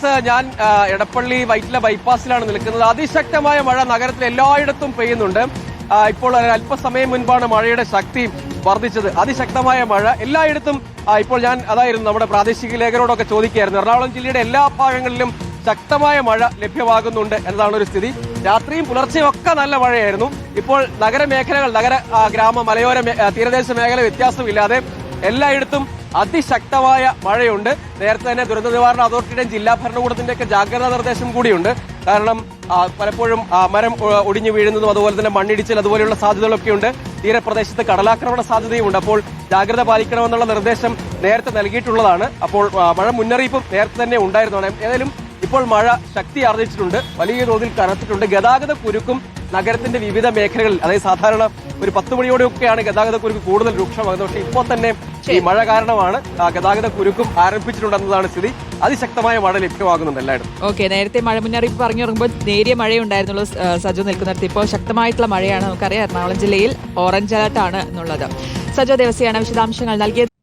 ദേവസ്, ഞാൻ എടപ്പള്ളി വൈറ്റില ബൈപ്പാസിലാണ് നിൽക്കുന്നത്. അതിശക്തമായ മഴ നഗരത്തിൽ എല്ലായിടത്തും പെയ്യുന്നുണ്ട്. ഇപ്പോൾ അല്പസമയം മുൻപാണ് മഴയുടെ ശക്തി വർദ്ധിച്ചത്. അതിശക്തമായ മഴ എല്ലായിടത്തും. ഇപ്പോൾ ഞാൻ അതായിരുന്നു നമ്മുടെ പ്രാദേശിക ലേഖകരോടൊക്കെ ചോദിക്കുകയായിരുന്നു. എറണാകുളം ജില്ലയുടെ എല്ലാ ഭാഗങ്ങളിലും ശക്തമായ മഴ ലഭ്യമാകുന്നുണ്ട് എന്നതാണ് ഒരു സ്ഥിതി. രാത്രിയും പുലർച്ചെയും ഒക്കെ നല്ല മഴയായിരുന്നു. ഇപ്പോൾ നഗരമേഖലകൾ, ഗ്രാമ മലയോര തീരദേശ മേഖല വ്യത്യാസമില്ലാതെ എല്ലായിടത്തും അതിശക്തമായ മഴയുണ്ട്. നേരത്തെ തന്നെ ദുരന്ത നിവാരണ അതോറിറ്റിയുടെയും ജില്ലാ ഭരണകൂടത്തിന്റെയൊക്കെ ജാഗ്രതാ നിർദ്ദേശം കൂടിയുണ്ട്. കാരണം പലപ്പോഴും മരം ഒടിഞ്ഞു വീഴുന്നതും അതുപോലെ തന്നെ മണ്ണിടിച്ചിൽ അതുപോലെയുള്ള സാധ്യതകളൊക്കെ ഉണ്ട്. തീരപ്രദേശത്ത് കടലാക്രമണ സാധ്യതയുമുണ്ട്. അപ്പോൾ ജാഗ്രത പാലിക്കണമെന്നുള്ള നിർദ്ദേശം നേരത്തെ നൽകിയിട്ടുള്ളതാണ്. അപ്പോൾ മഴ മുന്നറിയിപ്പും നേരത്തെ തന്നെ ഉണ്ടായിരുന്നതാണ്. ഏതായാലും ഇപ്പോൾ മഴ ശക്തി ആർജിച്ചിട്ടുണ്ട്, വലിയ തോതിൽ കനത്തിട്ടുണ്ട്. ഗതാഗത കുരുക്കും നഗരത്തിന്റെ വിവിധ മേഖലകളിൽ, അതായത് സാധാരണ ഒരു 10 മണിയോടെയൊക്കെയാണ് ഗതാഗത കുരുക്ക് കൂടുതൽ രൂക്ഷമാകുന്നത്. പക്ഷേ ഇപ്പോൾ തന്നെ ഈ മഴ കാരണമാണ് ഗതാഗത കുരുക്കും ആരംഭിച്ചിട്ടുണ്ടെന്നതാണ് സ്ഥിതി. അതിശക്തമായ മഴ ലഭ്യമാകുന്നുണ്ട് എല്ലായിടത്തും. ഓക്കെ, നേരത്തെ മഴ മുന്നറിയിപ്പ് പറഞ്ഞിറങ്ങുമ്പോൾ നേരിയ മഴയുണ്ടായിരുന്നുള്ളൂ സജു നിൽക്കുന്നിടത്ത്. ഇപ്പോൾ ശക്തമായിട്ടുള്ള മഴയാണ്. നമുക്കറിയാം എറണാകുളം ജില്ലയിൽ ഓറഞ്ച് അലർട്ടാണ് എന്നുള്ളത്. സജു ദേവസിയാണ് വിശദാംശങ്ങൾ നൽകിയത്.